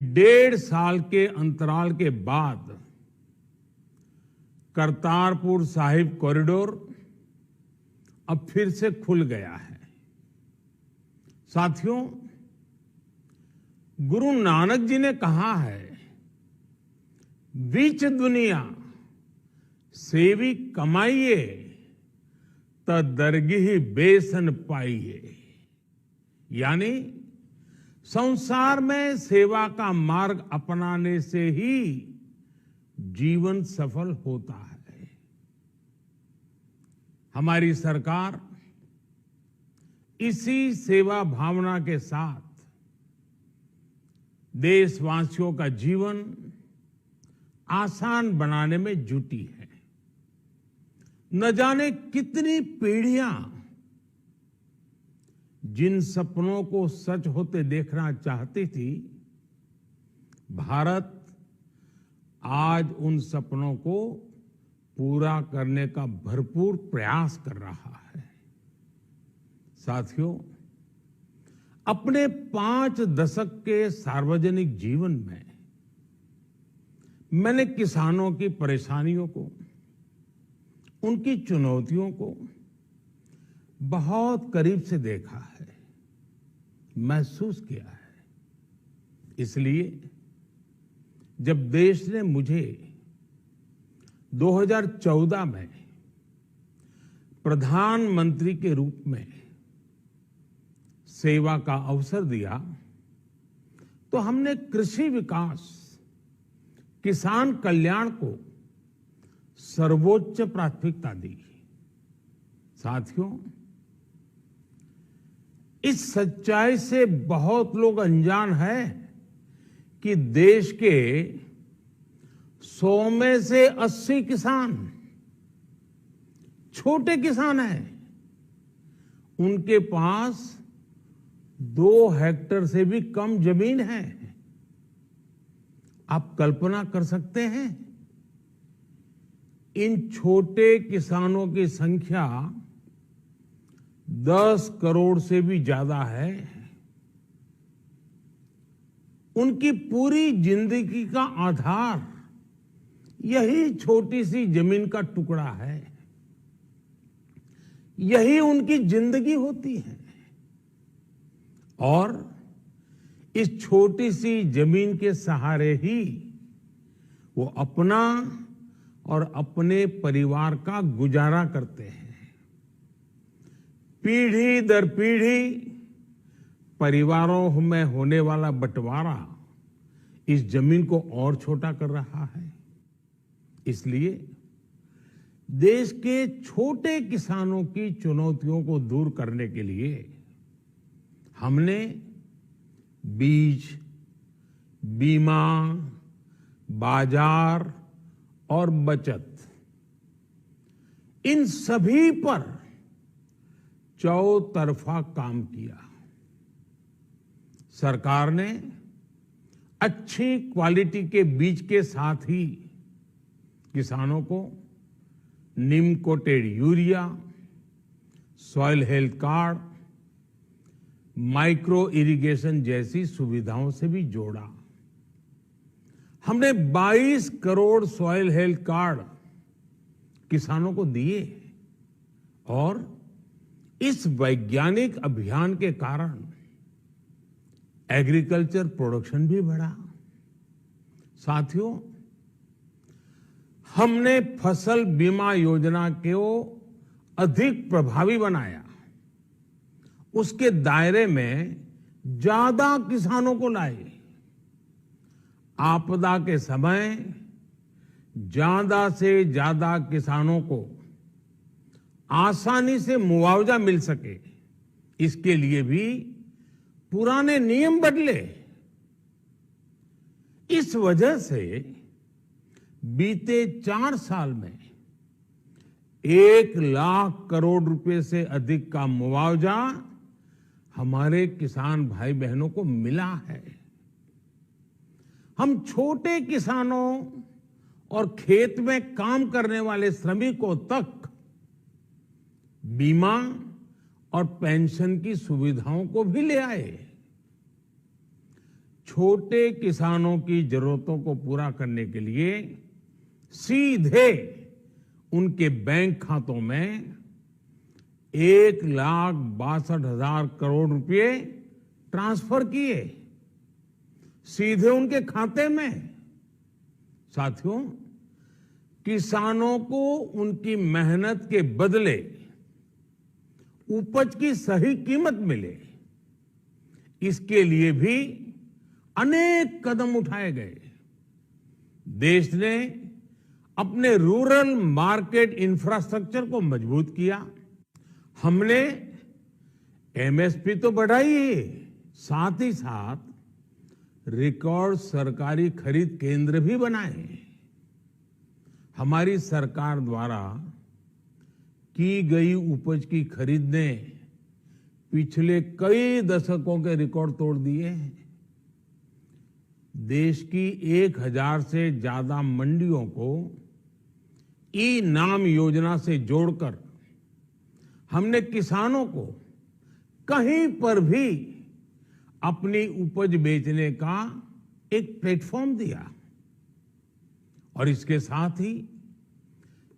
1.5 साल के अंतराल के बाद करतारपुर साहिब कॉरिडोर अब फिर से खुल गया है। साथियों, गुरु नानक जी ने कहा है, बीच दुनिया सेवी कमाइए त दरगिही बेसन पाइए। यानी संसार में सेवा का मार्ग अपनाने से ही जीवन सफल होता है। हमारी सरकार इसी सेवा भावना के साथ देशवासियों का जीवन आसान बनाने में जुटी है। न जाने कितनी पीढ़ियां जिन सपनों को सच होते देखना चाहती थी, भारत आज उन सपनों को पूरा करने का भरपूर प्रयास कर रहा है। साथियों, अपने 5 दशक के सार्वजनिक जीवन में मैंने किसानों की परेशानियों को, उनकी चुनौतियों को बहुत करीब से देखा है, महसूस किया है। इसलिए जब देश ने मुझे 2014 में प्रधानमंत्री के रूप में सेवा का अवसर दिया, तो हमने कृषि विकास, किसान कल्याण को सर्वोच्च प्राथमिकता दी। साथियों, इस सच्चाई से बहुत लोग अनजान हैं कि देश के 100 में से 80 किसान छोटे किसान हैं। उनके पास 2 हेक्टेयर से भी कम जमीन है। आप कल्पना कर सकते हैं, इन छोटे किसानों की संख्या 10 करोड़ से भी ज्यादा है। उनकी पूरी जिंदगी का आधार यही छोटी सी जमीन का टुकड़ा है। यही उनकी जिंदगी होती है। और इस छोटी सी जमीन के सहारे ही वो अपना और अपने परिवार का गुजारा करते हैं। पीढ़ी दर पीढ़ी परिवारों में होने वाला बंटवारा इस जमीन को और छोटा कर रहा है। इसलिए देश के छोटे किसानों की चुनौतियों को दूर करने के लिए हमने बीज, बीमा, बाजार और बचत, इन सभी पर चौतरफा काम किया। सरकार ने अच्छी क्वालिटी के बीज के साथ ही किसानों को neem coated urea, soil health card, micro irrigation जैसी सुविधाओं से भी जोड़ा। हमने 22 करोड़ सॉइल हेल्थ कार्ड किसानों को दिए और इस वैज्ञानिक अभियान के कारण एग्रीकल्चर प्रोडक्शन भी बढ़ा। साथियों, हमने फसल बीमा योजना को अधिक प्रभावी बनाया। उसके दायरे में ज्यादा किसानों को लाए। आपदा के समय ज्यादा से ज्यादा किसानों को आसानी से मुआवजा मिल सके, इसके लिए भी पुराने नियम बदले। इस वजह से बीते 4 साल में 1 लाख करोड़ रुपए से अधिक का मुआवजा हमारे किसान भाई बहनों को मिला है। हम छोटे किसानों और खेत में काम करने वाले श्रमिकों तक बीमा और पेंशन की सुविधाओं को भी ले आए। छोटे किसानों की जरूरतों को पूरा करने के लिए सीधे उनके बैंक खातों में 1,62,000 करोड़ रुपए ट्रांसफर किए, सीधे उनके खाते में। साथियों, किसानों को उनकी मेहनत के बदले उपज की सही कीमत मिले, इसके लिए भी अनेक कदम उठाए गए। देश ने अपने रूरल मार्केट इंफ्रास्ट्रक्चर को मजबूत किया। हमने एमएसपी तो बढ़ाई ही, साथ ही साथ रिकॉर्ड सरकारी खरीद केंद्र भी बनाए। हमारी सरकार द्वारा की गई उपज की खरीद ने पिछले कई दशकों के रिकॉर्ड तोड़ दिए हैं। देश की 1,000 से ज्यादा मंडियों को ई नाम योजना से जोड़कर हमने किसानों को कहीं पर भी अपनी उपज बेचने का एक प्लेटफॉर्म दिया और इसके साथ ही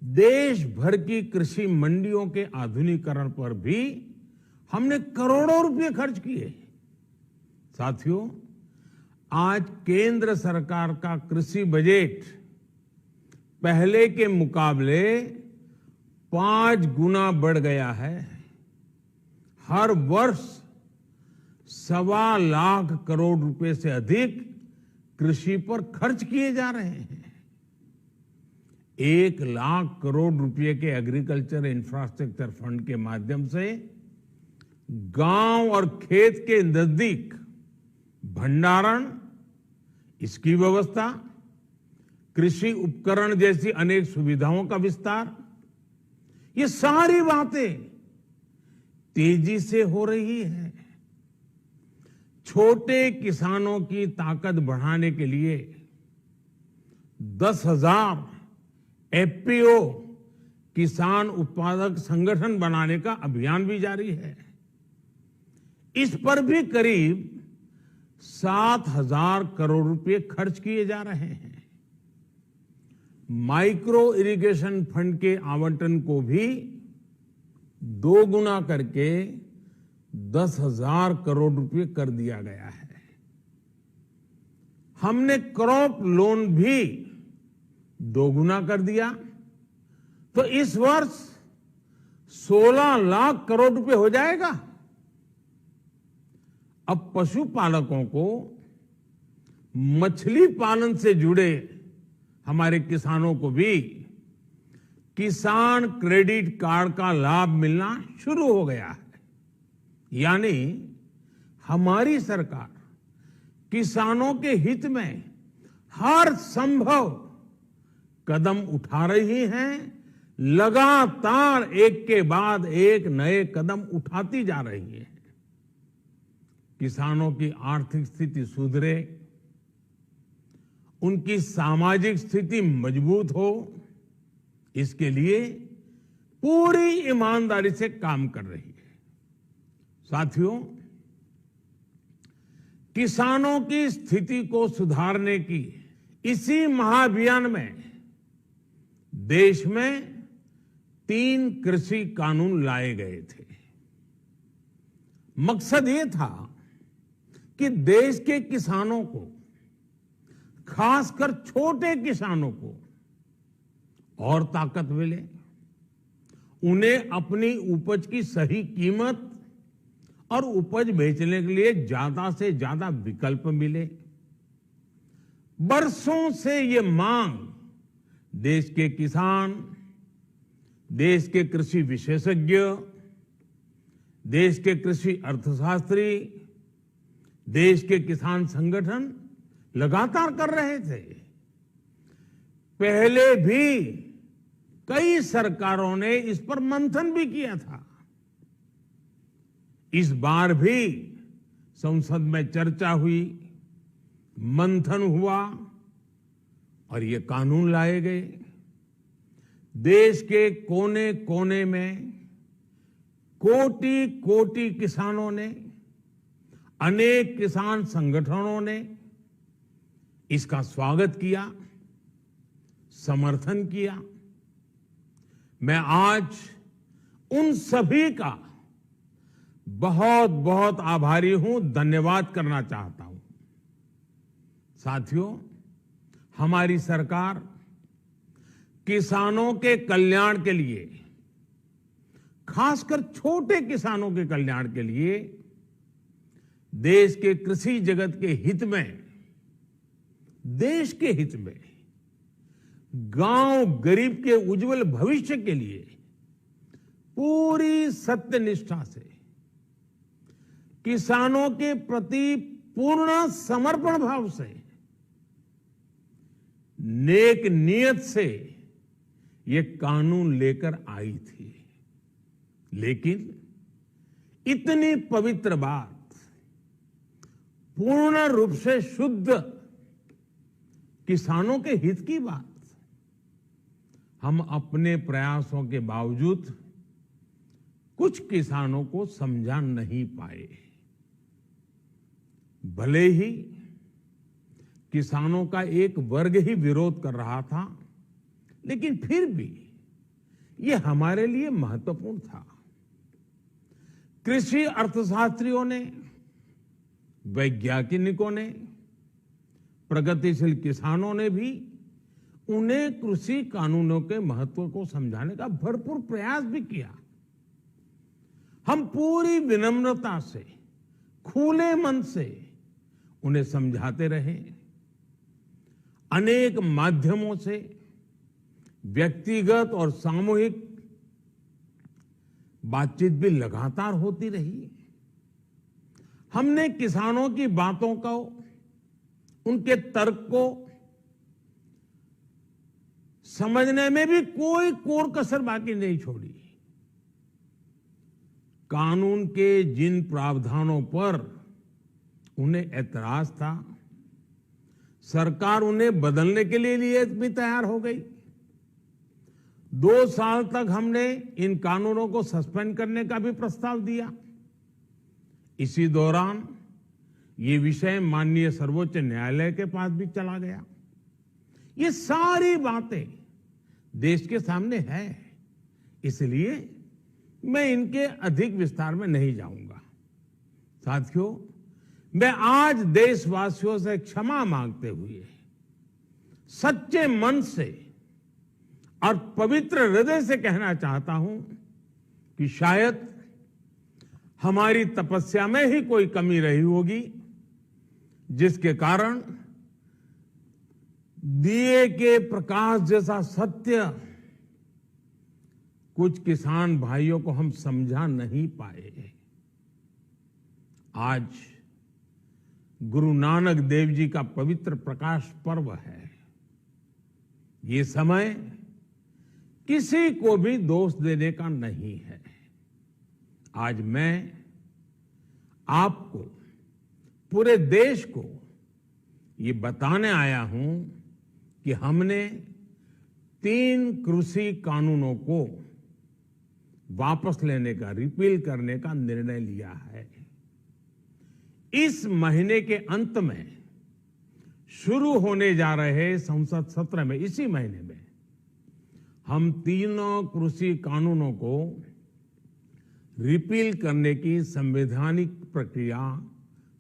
देश भर की कृषि मंडियों के आधुनिकीकरण पर भी हमने करोड़ों रुपए खर्च किए। साथियों, आज केंद्र सरकार का कृषि बजट पहले के मुकाबले 5 गुना बढ़ गया है। हर वर्ष 1.25 लाख करोड़ रुपए से अधिक कृषि पर खर्च किए जा रहे हैं। 1 लाख करोड़ रुपए के एग्रीकल्चर इंफ्रास्ट्रक्चर फंड के माध्यम से गांव और खेत के नजदीक भंडारण, इसकी व्यवस्था, कृषि उपकरण जैसी अनेक सुविधाओं का विस्तार, ये सारी बातें तेजी से हो रही है। छोटे किसानों की ताकत बढ़ाने के लिए 10,000 एफपीओ किसान उत्पादक संगठन बनाने का अभियान भी जारी है। इस पर भी करीब 7,000 करोड़ रुपए खर्च किए जा रहे हैं। माइक्रो इरिगेशन फंड के आवंटन को भी 2 गुना करके 10,000 करोड़ रुपए कर दिया गया है। हमने क्रॉप लोन भी 2 गुना कर दिया, तो इस वर्ष 16 लाख करोड़ रुपए हो जाएगा। अब पशुपालकों को मछली पालन से जुड़े हमारे किसानों को भी किसान क्रेडिट कार्ड का लाभ मिलना शुरू हो गया है। यानी हमारी सरकार किसानों के हित में हर संभव कदम उठा रही है, लगातार एक के बाद एक नए कदम उठाती जा रही है। किसानों की आर्थिक स्थिति सुधरे, उनकी सामाजिक स्थिति मजबूत हो, इसके लिए पूरी ईमानदारी से काम कर रही है। साथियों, किसानों की स्थिति को सुधारने की इसी महाअभियान में देश में 3 कृषि कानून लाए गए थे। मकसद ये था कि देश के किसानों को, खासकर छोटे किसानों को और ताकत मिले, उन्हें अपनी उपज की सही कीमत और उपज बेचने के लिए ज्यादा से ज्यादा विकल्प मिले। बरसों से ये मांग देश के किसान, देश के कृषि विशेषज्ञ, देश के कृषि अर्थशास्त्री, देश के किसान संगठन लगातार कर रहे थे। पहले भी कई सरकारों ने इस पर मंथन भी किया था। इस बार भी संसद में चर्चा हुई, मंथन हुआ और ये कानून लाए गए। देश के कोने कोने में कोटि कोटि किसानों ने, अनेक किसान संगठनों ने इसका स्वागत किया, समर्थन किया। मैं आज उन सभी का बहुत बहुत आभारी हूं, धन्यवाद करना चाहता हूं। साथियों, हमारी सरकार किसानों के कल्याण के लिए, खासकर छोटे किसानों के कल्याण के लिए, देश के कृषि जगत के हित में, देश के हित में, गांव गरीब के उज्जवल भविष्य के लिए पूरी सत्यनिष्ठा से, किसानों के प्रति पूर्ण समर्पण भाव से, नेक नियत से ये कानून लेकर आई थी। लेकिन इतनी पवित्र बात, पूर्ण रूप से शुद्ध किसानों के हित की बात, हम अपने प्रयासों के बावजूद कुछ किसानों को समझा नहीं पाए। भले ही किसानों का एक वर्ग ही विरोध कर रहा था, लेकिन फिर भी ये हमारे लिए महत्वपूर्ण था। कृषि अर्थशास्त्रियों ने, वैज्ञानिकों ने, प्रगतिशील किसानों ने भी उन्हें कृषि कानूनों के महत्व को समझाने का भरपूर प्रयास भी किया। हम पूरी विनम्रता से, खुले मन से उन्हें समझाते रहे। अनेक माध्यमों से व्यक्तिगत और सामूहिक बातचीत भी लगातार होती रही। हमने किसानों की बातों को, उनके तर्क को समझने में भी कोई कोर कसर बाकी नहीं छोड़ी। कानून के जिन प्रावधानों पर उन्हें ऐतराज था, सरकार उन्हें बदलने के लिए भी तैयार हो गई। 2 साल तक हमने इन कानूनों को सस्पेंड करने का भी प्रस्ताव दिया। इसी दौरान ये विषय माननीय सर्वोच्च न्यायालय के पास भी चला गया। ये सारी बातें देश के सामने है, इसलिए मैं इनके अधिक विस्तार में नहीं जाऊंगा। साथियों, मैं आज देशवासियों से क्षमा मांगते हुए सच्चे मन से और पवित्र हृदय से कहना चाहता हूं कि शायद हमारी तपस्या में ही कोई कमी रही होगी, जिसके कारण दिए के प्रकाश जैसा सत्य कुछ किसान भाइयों को हम समझा नहीं पाए। आज गुरु नानक देव जी का पवित्र प्रकाश पर्व है। ये समय किसी को भी दोष देने का नहीं है। आज मैं आपको, पूरे देश को ये बताने आया हूं कि हमने 3 कृषि कानूनों को वापस लेने का, रिपील करने का निर्णय लिया है। इस महीने के अंत में शुरू होने जा रहे संसद सत्र में, इसी महीने में, हम 3 कृषि कानूनों को रिपील करने की संवैधानिक प्रक्रिया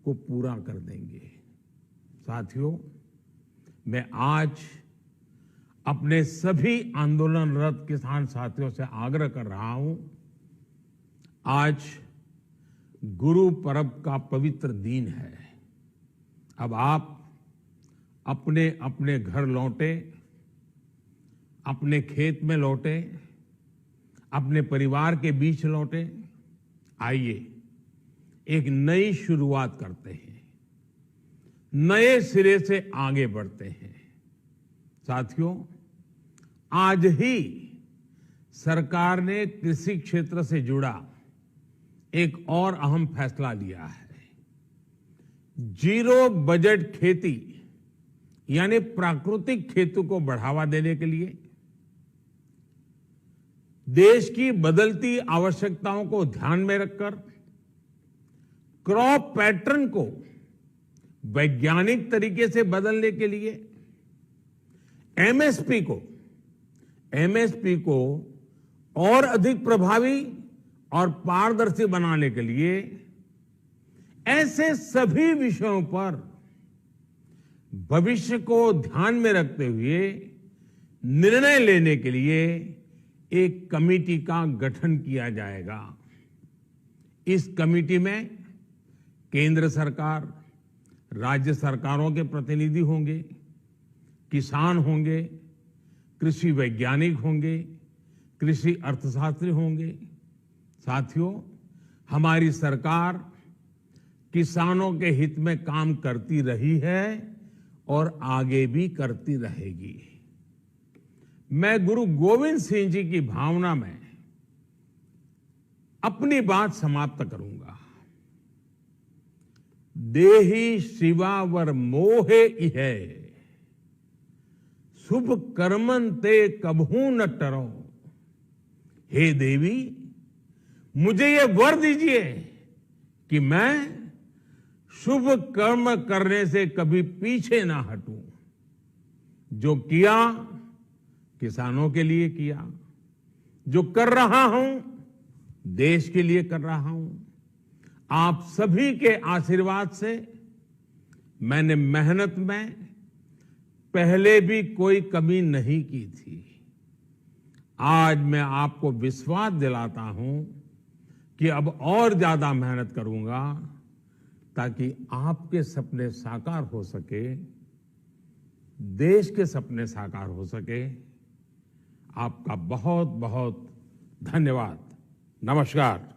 को पूरा कर देंगे। साथियों, मैं आज अपने सभी आंदोलनरत किसान साथियों से आग्रह कर रहा हूं, आज गुरु पर्व का पवित्र दिन है। अब आप अपने अपने घर लौटे, अपने खेत में लौटे, अपने परिवार के बीच लौटे। आइए एक नई शुरुआत करते हैं, नए सिरे से आगे बढ़ते हैं। साथियों, आज ही सरकार ने कृषि क्षेत्र से जुड़ा एक और अहम फैसला लिया है। जीरो बजट खेती यानी प्राकृतिक खेती को बढ़ावा देने के लिए, देश की बदलती आवश्यकताओं को ध्यान में रखकर क्रॉप पैटर्न को वैज्ञानिक तरीके से बदलने के लिए एमएसपी को और अधिक प्रभावी और पारदर्शी बनाने के लिए ऐसे सभी विषयों पर भविष्य को ध्यान में रखते हुए निर्णय लेने के लिए एक कमेटी का गठन किया जाएगा। इस कमेटी में केंद्र सरकार, राज्य सरकारों के प्रतिनिधि होंगे, किसान होंगे, कृषि वैज्ञानिक होंगे, कृषि अर्थशास्त्री होंगे। साथियों, हमारी सरकार किसानों के हित में काम करती रही है और आगे भी करती रहेगी। मैं गुरु गोविंद सिंह जी की भावना में अपनी बात समाप्त करूंगा। देहि शिवावर मोहे इहे, शुभ कर्मन ते कबहू न टरो। हे देवी, मुझे ये वर दीजिए कि मैं शुभ कर्म करने से कभी पीछे ना हटूं। जो किया किसानों के लिए किया, जो कर रहा हूं देश के लिए कर रहा हूं। आप सभी के आशीर्वाद से मैंने मेहनत में पहले भी कोई कमी नहीं की थी। आज मैं आपको विश्वास दिलाता हूं कि अब और ज्यादा मेहनत करूंगा ताकि आपके सपने साकार हो सके, देश के सपने साकार हो सके। आपका बहुत बहुत धन्यवाद। नमस्कार।